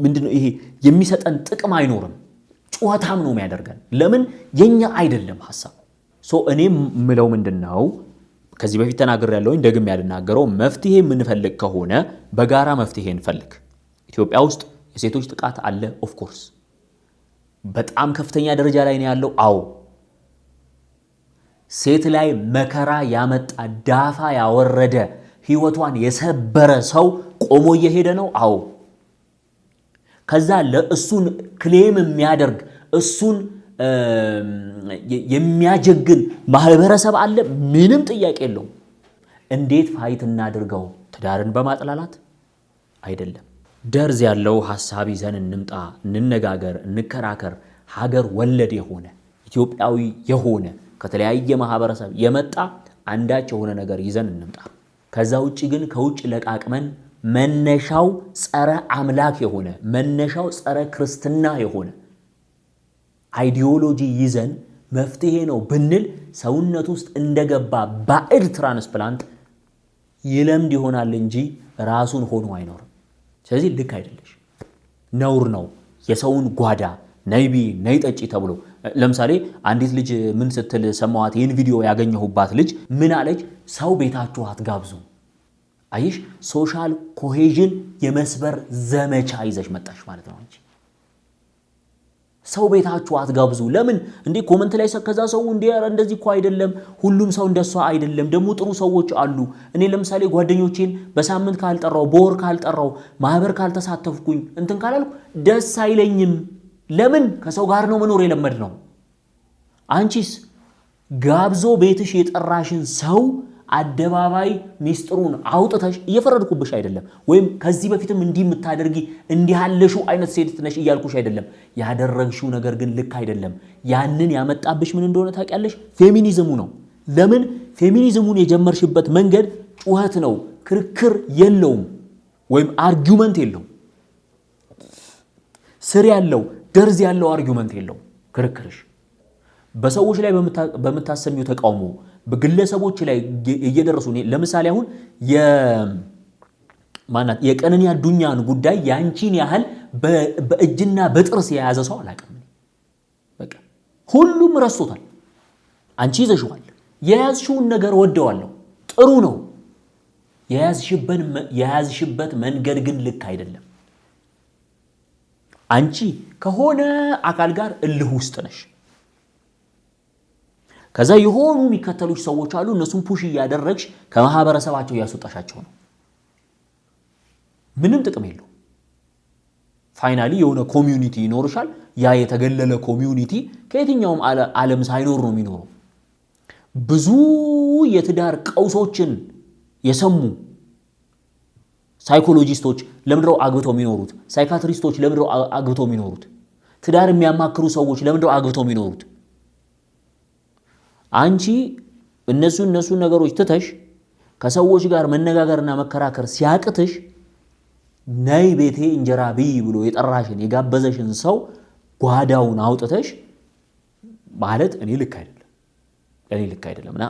ምንድነው? ይሄ የሚሰጠን ጥቅም አይኖርም። ጩኸታም ነው የሚያደርገን። ለምን? የኛ አይደለም ሐሳብ። እኔ ምለው ምንድነው? ከዚህ በፊት ተናግሬያለሁኝ፣ ደግሜ ያልናገረው መፍትሄ የምንፈልግ ከሆነ በጋራ መፍትሄ እንፈልግ። ኢትዮጵያ ውስጥ የሴቶች ጥቃት አለ። ኦፍ ኮርስ በጣም ከፍተኛ ደረጃ ላይ ነው ያለው። አዎ ሴት ላይ መከራ ያመጣ ዳፋ ያወረደ ህይወቷን የሰበረ ሰው ቆሞ እየሄደ ነው። አዎ ከዛ ለእሱን ክሌም የሚያደርግ እሱን የሚያጀግን ማህበረሰብ አለ። ምንም ጥያቄ የለውም። እንዴት ፋይት እናድርገው? ትዳርን በማጥላላት አይደለም። ደርዝ ያለው ሐሳብ ይዘን እንምጣ፣ እንነጋገር፣ እንከራከር። ሀገር ወለድ የሆነ ኢትዮጵያዊ የሆነ ከተለያየ ማህበረሰብ የመጣ አንዳች የሆነ ነገር ይዘን እንምጣ። ከዛ ውጪ ግን ከውጭ ለቃቅመን መነሻው ጸረ አምላክ የሆነ መነሻው ጸረ ክርስትና የሆነ አይዲዮሎጂ ይዘን መፍትሄ ነው ብንል ሰውነት ውስጥ እንደገባ ባዕድ ትራንስፕላንት ይለምድ ይሆናል እንጂ ራሱን ሆኖ አይኖርም። ስለዚህ ልክ አይደለሽ፣ ነውር ነው። የሰውን ጓዳ ነይቢ ነይ ጠጪ ተብሎ ለምሳሌ አንዲት ልጅ ምን ስትል ሰማዋት? ይህን ቪዲዮ ያገኘሁባት ልጅ ምን አለች? ሰው ቤታችሁ አትጋብዙ፣ አይሽ ሶሻል ኮሄዥን የመስበር ዘመቻ ይዘሽ መጣሽ ማለት ነው እንጂ ሰው ቤታችሁ አትጋብዙ። ለምን እንዴ ኮሜንት ላይ ከዛ ሰው እንዴ እንደዚህ እኮ አይደለም፣ ሁሉም ሰው እንደሷ አይደለም፣ ደግሞ ጥሩ ሰዎች አሉ። እኔ ለምሳሌ ጓደኞቼን በሳምንት ካልጠራው በወር ካልጠራው ማህበር ካልተሳተፍኩኝ እንትን ካላልኩ ደስ አይለኝም። ለምን ከሰው ጋር ነው መኖር የለመድ ነው። አንቺስ ጋብዞ ቤትሽ የጠራሽን ሰው አደባባይ ሚስጥሩን አውጥተሽ እየፈረድኩብሽ አይደለም፣ ወይም ከዚህ በፊትም እንዲህ የምታደርጊ እንዲህ ያለሽው አይነት ሴት ነሽ እያልኩሽ አይደለም። ያደረግሽው ነገር ግን ልክ አይደለም። ያንን ያመጣብሽ ምን እንደሆነ ታውቂያለሽ? ፌሚኒዝሙ ነው። ለምን ፌሚኒዝሙን የጀመርሽበት መንገድ ጩኸት ነው፣ ክርክር የለውም፣ ወይም አርጊውመንት የለውም። ስር ያለው ደርዝ ያለው አርጊውመንት የለውም ክርክርሽ። በሰዎች ላይ በመታሰሚው ተቃውሞ በግለሰቦች ላይ እየደረሱ ለምሳሌ አሁን የቀነኒ አዱኛን ጉዳይ ያንቺን ያህል በእጅና በጥርስ የያዘ ሰው አላውቅም። በቃ ሁሉም ረስቶታል። አንቺ ይዘሽዋል። የያዝሽውን ነገር ወደዋለሁ፣ ጥሩ ነው። የያዝሽበት መንገድ ግን ልክ አይደለም። አንቺ ከሆነ አካል ጋር እልህ ውስጥ ነሽ። ከዛ የሆኑ የሚከተሉሽ ሰዎች አሉ። እነሱን ፑሽ እያደረግሽ ከማህበረሰባቸው ያስወጣሻቸው ነው። ምንም ጥቅም የለው። ፋይናሊ የሆነ ኮሚዩኒቲ ይኖርሻል። ያ የተገለለ ኮሚዩኒቲ ከየትኛውም ዓለም ሳይኖር ነው የሚኖረው። ብዙ የትዳር ቀውሶችን የሰሙ ሳይኮሎጂስቶች ለምንድነው አግብተው የሚኖሩት? ሳይካትሪስቶች ለምንድነው አግብተው የሚኖሩት? ትዳር የሚያማክሩ ሰዎች ለምንድነው አግብተው የሚኖሩት? አንቺ እነሱ ነገሮች ትተሽ ከሰዎች ጋር መነጋገርና መከራከር ሲያቅትሽ ነይ ቤቴ እንጀራ ብይ ብሎ የጠራሽን የጋበዘሽን ሰው ጓዳውን አውጥተሽ ማለት እኔ ልክ አይደለምና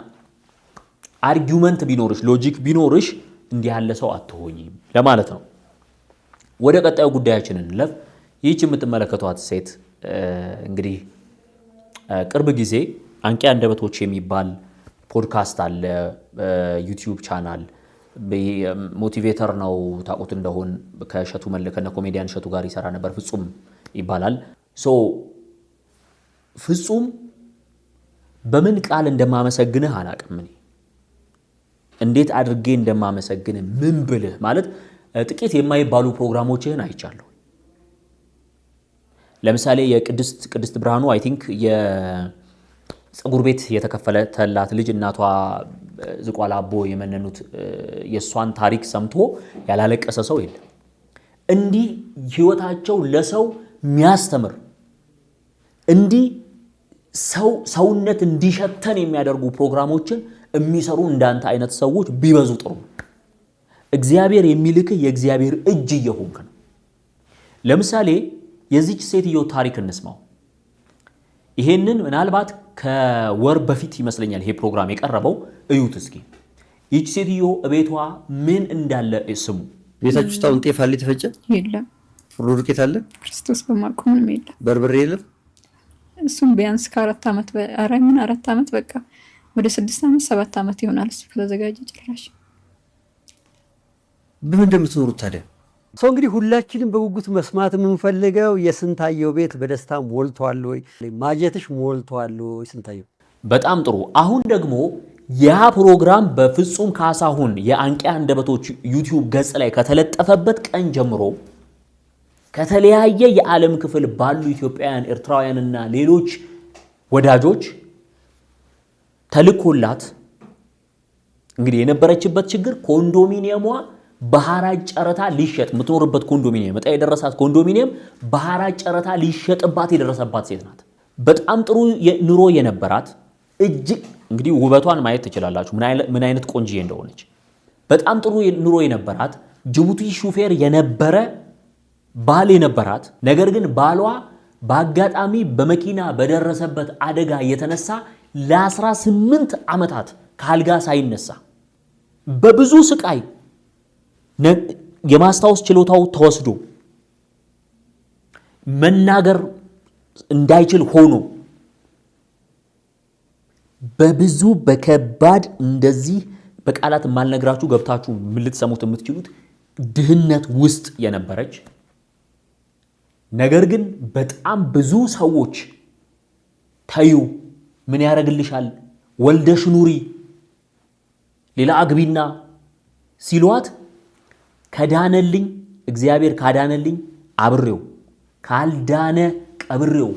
አርጊውመንት ቢኖርሽ ሎጂክ ቢኖርሽ እንዲህ ያለ ሰው አትሆኚም ለማለት ነው። ወደ ቀጣዩ ጉዳያችን እንለፍ። ይህች የምትመለከቷት ሴት እንግዲህ ቅርብ ጊዜ አንቂ አንደበቶች የሚባል ፖድካስት አለ፣ ዩቲዩብ ቻናል ሞቲቬተር ነው። ታውቁት እንደሆን ከሸቱ መለከና ኮሜዲያን ሸቱ ጋር ይሰራ ነበር። ፍጹም ይባላል። ፍጹም በምን ቃል እንደማመሰግንህ አላቅም። እኔ እንዴት አድርጌ እንደማመሰግንህ ምን ብልህ ማለት ጥቂት የማይባሉ ፕሮግራሞችህን አይቻለሁ። ለምሳሌ የቅድስት ብርሃኑ አይ ቲንክ የፀጉር ቤት የተከፈለላት ልጅ እናቷ ዝቋላ አቦ የመነኑት የሷን ታሪክ ሰምቶ ያላለቀሰ ሰው የለም። እንዲህ ህይወታቸው ለሰው የሚያስተምር እንዲህ ሰውነት እንዲሸተን የሚያደርጉ ፕሮግራሞችን የሚሰሩ እንዳንተ አይነት ሰዎች ቢበዙ ጥሩ። እግዚአብሔር የሚልክህ የእግዚአብሔር እጅ እየሆንክ ነው። ለምሳሌ የዚች ሴትዮ ታሪክ እንስማው። ይሄንን ምናልባት ከወር በፊት ይመስለኛል ይሄ ፕሮግራም የቀረበው። እዩት እስኪ። ይህች ሴትዮ እቤቷ ምን እንዳለ ስሙ። ቤታችሁ ውስጥ አሁን ጤፍ አለ የተፈጨ? የለም። ፍሩ ዱቄት አለ? ክርስቶስ በማርኮም ምንም የለም። በርበሬ የለም? እሱም ቢያንስ ከ4 ዓመት ምን 4 ዓመት በቃ ወደ 6 ዓመት 7 ዓመት ይሆናል እሱ ከተዘጋጀ ጭራሽ። በምን እንደምትኖሩት ታዲያ? ሰው እንግዲህ ሁላችንም በጉጉት መስማት የምንፈልገው የስንታየው ቤት በደስታ ሞልቷል ወይ? ማጀትሽ ሞልቷል ወይ ስንታየው? በጣም ጥሩ። አሁን ደግሞ ያ ፕሮግራም በፍጹም ካሳሁን የአንቂ አንደበቶች ዩቲዩብ ገጽ ላይ ከተለጠፈበት ቀን ጀምሮ ከተለያየ የዓለም ክፍል ባሉ ኢትዮጵያውያን፣ ኤርትራውያንና ሌሎች ወዳጆች ተልኮላት እንግዲህ የነበረችበት ችግር ኮንዶሚኒየሟ በሐራጅ ጨረታ ሊሸጥ የምትኖርበት ኮንዶሚኒየም እጣ የደረሳት ኮንዶሚኒየም በሐራጅ ጨረታ ሊሸጥባት የደረሰባት ሴት ናት። በጣም ጥሩ ኑሮ የነበራት እጅግ እንግዲህ ውበቷን ማየት ትችላላችሁ ምን አይነት ቆንጂዬ እንደሆነች። በጣም ጥሩ ኑሮ የነበራት ጅቡቲ ሹፌር የነበረ ባል የነበራት፣ ነገር ግን ባሏ በአጋጣሚ በመኪና በደረሰበት አደጋ የተነሳ ለ18 ዓመታት ካልጋ ሳይነሳ በብዙ ስቃይ የማስታወስ ችሎታው ተወስዶ መናገር እንዳይችል ሆኖ በብዙ በከባድ እንደዚህ በቃላት ማልነግራችሁ ገብታችሁ ምን ልትሰሙት የምትችሉት ድህነት ውስጥ የነበረች ነገር ግን በጣም ብዙ ሰዎች ታዩ ምን ያረግልሻል ወልደሽ ኑሪ ሌላ አግቢና ሲሏት ከዳነልኝ እግዚአብሔር ካዳነልኝ አብሬው ካልዳነ ቀብሬው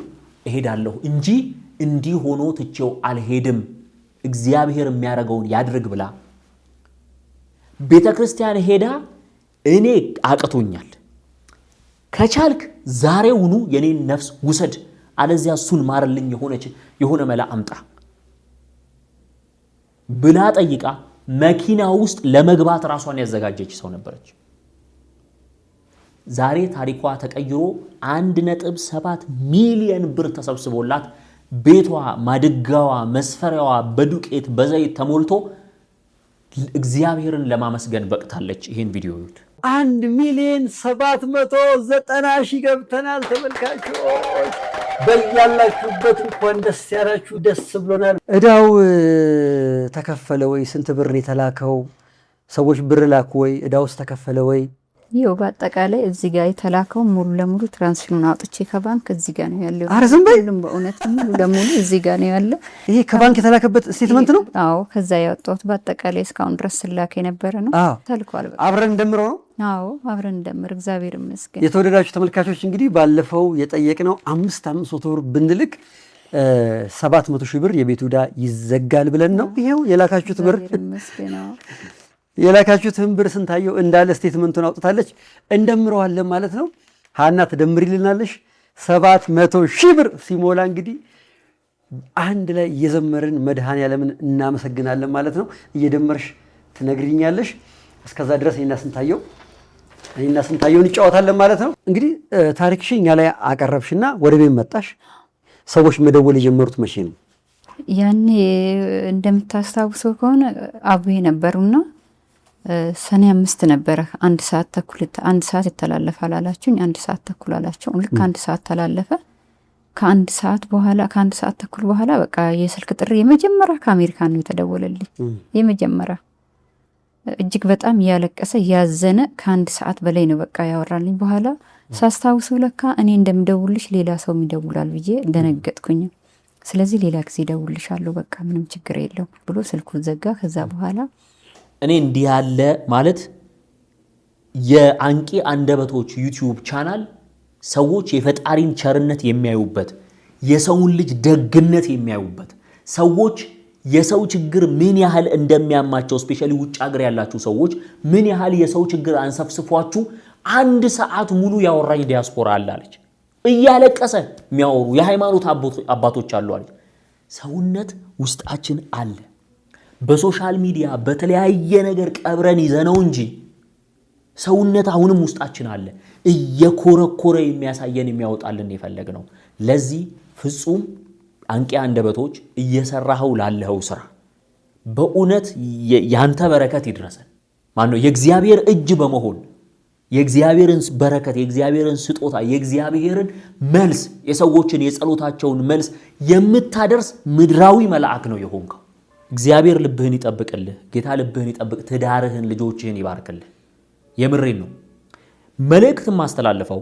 እሄዳለሁ እንጂ እንዲህ ሆኖ ትቼው አልሄድም እግዚአብሔር የሚያረጋውን ያድርግ ብላ ቤተክርስቲያን ሄዳ እኔ አቅቶኛል ከቻልክ ዛሬውኑ የኔን ነፍስ ውሰድ አለዚያ እሱን ማርልኝ የሆነ መላ አምጣ ብላ ጠይቃ መኪና ውስጥ ለመግባት ራሷን ያዘጋጀች ሰው ነበረች ዛሬ ታሪኳ ተቀይሮ 1.7 ሚሊዮን ብር ተሰብስቦላት ቤቷ ማድጋዋ መስፈሪያዋ በዱቄት በዘይት ተሞልቶ እግዚአብሔርን ለማመስገን በቅታለች ይሄን ቪዲዮ ይዩት 1,790,000 ገብተናል ተመልካቾች በያላችሁበት እንኳን ደስ ያላችሁ ደስ ብሎናል እዳው ተከፈለ ወይ ስንት ብር የተላከው ሰዎች ብር ላኩ ወይ እዳውስ ተከፈለ ወይ ይው በአጠቃላይ እዚህ ጋር የተላከው ሙሉ ለሙሉ ትራንስፈሩን አውጥቼ ከባንክ እዚህ ጋር ነው ያለው አረዝም በይ ሁሉም በእውነት ሙሉ ለሙሉ እዚህ ጋር ነው ያለው ይሄ ከባንክ የተላከበት ስቴትመንት ነው አዎ ከዛ ያወጣሁት በአጠቃላይ እስካሁን ድረስ ስላከ የነበረ ነው ተልኳል አብረን እንደምረው ነው አዎ አብረን እንደምር እግዚአብሔር ይመስገን የተወደዳችሁ ተመልካቾች እንግዲህ ባለፈው የጠየቅነው 500 ብር ብንልክ 700,000 ብር የቤቱ ዕዳ ይዘጋል ብለን ነው ይሄው የላካችሁት ብር የላካችሁትን ብር ስንታየው እንዳለ ስቴትመንቱን አውጥታለች እንደምረዋለን ማለት ነው ሃና ተደምሪልናለሽ 700,000 ብር ሲሞላ እንግዲህ አንድ ላይ እየዘመርን መድኃኔዓለምን እናመሰግናለን ማለት ነው እየደመርሽ ትነግሪኛለሽ እስከዛ ድረስ እኔና ስንታየው እንጫወታለን ማለት ነው እንግዲህ ታሪክሽን እኛ ላይ አቀረብሽና ወደ ቤት መጣሽ ሰዎች መደወል የጀመሩት መቼ ነው ያኔ እንደምታስታውሰው ከሆነ አቡዬ ነበሩና ሰኔ 5 ነበረ 1 ሰዓት ተኩል 1 ሰዓት ይተላለፋል አላችሁኝ 1 ሰዓት ተኩል አላችሁ ልክ 1 ሰዓት ተላለፈ ከ1 ሰዓት በኋላ ከ1 ሰዓት ተኩል በኋላ በቃ የስልክ ጥሪ የመጀመሪያ ከአሜሪካ ነው የተደወለልኝ የመጀመሪያ እጅግ በጣም ያለቀሰ ያዘነ ከ1 ሰዓት በላይ ነው በቃ ያወራልኝ በኋላ ሳስታውሰው ለካ እኔ እንደምደውልሽ ሌላ ሰው ይደውላል ብዬ ደነገጥኩኝ ስለዚህ ሌላ ጊዜ ደውልሻለሁ በቃ ምንም ችግር የለው ብሎ ስልኩን ዘጋ ከዛ በኋላ እኔ እንዲህ ያለ ማለት የአንቂ አንደበቶች ዩቲዩብ ቻናል ሰዎች የፈጣሪን ቸርነት የሚያዩበት የሰውን ልጅ ደግነት የሚያዩበት ሰዎች የሰው ችግር ምን ያህል እንደሚያማቸው ስፔሻሊ ውጭ ሀገር ያላችሁ ሰዎች ምን ያህል የሰው ችግር አንሰፍስፏችሁ 1 ሰዓት ሙሉ ያወራኝ ዲያስፖራ አለች እያለቀሰ የሚያወሩ የሃይማኖት አባቶች አሉ አለች ሰውነት ውስጣችን አለ በሶሻል ሚዲያ በተለያየ ነገር ቀብረን ይዘነው እንጂ ሰውነት አሁንም ውስጣችን አለ እየኮረኮረ የሚያሳየን የሚያወጣልን የፈለግነው ለዚህ ፍጹም አንቂ አንደበቶች እየሰራኸው ላለኸው ስራ በእውነት ያንተ በረከት ይድረሰን ማነው የእግዚአብሔር እጅ በመሆን የእግዚአብሔርን በረከት የእግዚአብሔርን ስጦታ የእግዚአብሔርን መልስ የሰዎችን የጸሎታቸውን መልስ የምታደርስ ምድራዊ መልአክ ነው የሆንከው እግዚአብሔር ልብህን ይጠብቅልህ ጌታ ልብህን ይጠብቅ ትዳርህን ልጆችህን ይባርክልህ የምሬን ነው መልእክት ማስተላለፈው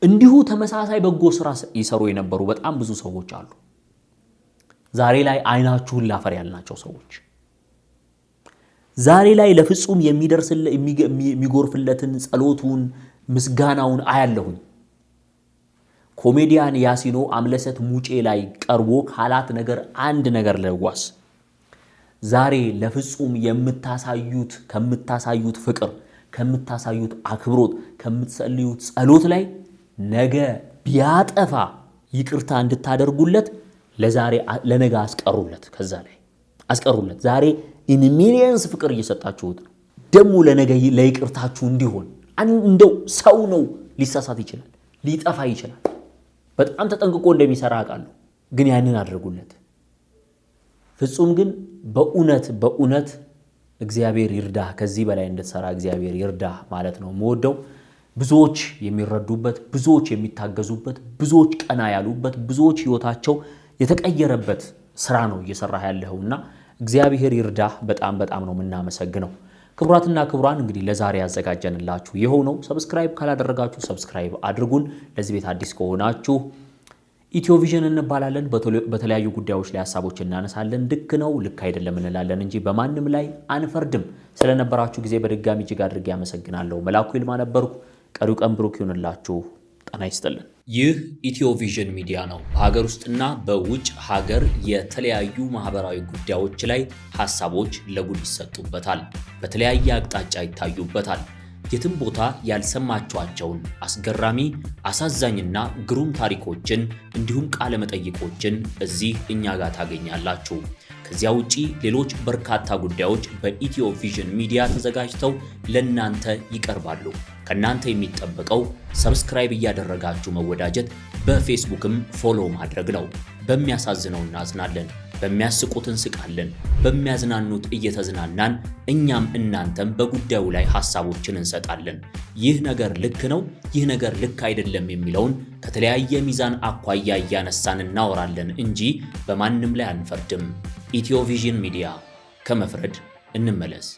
እንዲሁ ተመሳሳይ በጎ ስራ ይሰሩ የነበሩ በጣም ብዙ ሰዎች አሉ ዛሬ ላይ አይናችሁን ላፈር ያልናቸው ሰዎች ዛሬ ላይ ለፍጹም የሚጎርፍለትን ጸሎቱን ምስጋናውን አያለሁኝ ኮሜዲያን ያሲኖ አምለሰት ሙጬ ላይ ቀርቦ ካላት ነገር አንድ ነገር ለዋስ ዛሬ ለፍጹም ከምታሳዩት ፍቅር ከምታሳዩት አክብሮት ከምትጸልዩት ጸሎት ላይ ነገ ቢያጠፋ ይቅርታ እንድታደርጉለት ለነገ አስቀሩለት ከዛ ላይ አስቀሩለት ዛሬ ኢን ሚሊየንስ ፍቅር እየሰጣችሁት ደሙ ለነገ ለይቅርታችሁ እንዲሆን እንደው ሰው ነው ሊሳሳት ይችላል ሊጠፋ ይችላል በጣም ተጠንቅቆ እንደሚሰራ አቃሉ ግን ያንን አድርጉለት ፍጹም ግን በእውነት እግዚአብሔር ይርዳህ ከዚህ በላይ እንድትሰራ እግዚአብሔር ይርዳህ ማለት ነው ሞደው ብዙዎች የሚረዱበት ብዙዎች የሚታገዙበት ብዙዎች ቀና ያሉበት ብዙዎች ህይወታቸው የተቀየረበት ስራ ነው እየሰራህ ያለውና እግዚአብሔር ይርዳህ። በጣም ነው የምናመሰግነው። ክቡራትና ክቡራን እንግዲህ ለዛሬ ያዘጋጀንላችሁ ይኸው ነው። ሰብስክራይብ ካላደረጋችሁ ሰብስክራይብ አድርጉን። ለዚህ ቤት አዲስ ከሆናችሁ ኢትዮቪዥን እንባላለን። በተለያዩ ጉዳዮች ላይ ሐሳቦች እናነሳለን። ልክ ነው ልክ አይደለም እንላለን እንጂ በማንም ላይ አንፈርድም። ስለነበራችሁ ጊዜ በድጋሚ እጅግ አድርጌ አመሰግናለሁ። መላኩ ይልማ ነበርኩ። ቀሪው ቀን ብሩክ ይሁንላችሁ። ጤና ይስጥልን። ይህ ኢትዮቪዥን ሚዲያ ነው። በሀገር ውስጥና በውጭ ሀገር የተለያዩ ማህበራዊ ጉዳዮች ላይ ሐሳቦች ለጉድ ይሰጡበታል። በተለያየ አቅጣጫ ይታዩበታል። የትም ቦታ ያልሰማችኋቸውን አስገራሚ አሳዛኝና ግሩም ታሪኮችን እንዲሁም ቃለ መጠይቆችን እዚህ እኛ ጋር ታገኛላችሁ። ከዚያ ውጪ ሌሎች በርካታ ጉዳዮች በኢትዮቪዥን ሚዲያ ተዘጋጅተው ለናንተ ይቀርባሉ። ከናንተ የሚጠበቀው ሰብስክራይብ እያደረጋችሁ መወዳጀት፣ በፌስቡክም ፎሎ ማድረግ ነው። በሚያሳዝነው እናዝናለን፣ በሚያስቁት እንስቃለን፣ በሚያዝናኑት እየተዝናናን እኛም እናንተም በጉዳዩ ላይ ሐሳቦችን እንሰጣለን። ይህ ነገር ልክ ነው፣ ይህ ነገር ልክ አይደለም የሚለውን ከተለያየ ሚዛን አኳያ እያነሳን እናወራለን እንጂ በማንም ላይ አንፈርድም። ኢትዮቪዥን ሚዲያ፣ ከመፍረድ እንመለስ።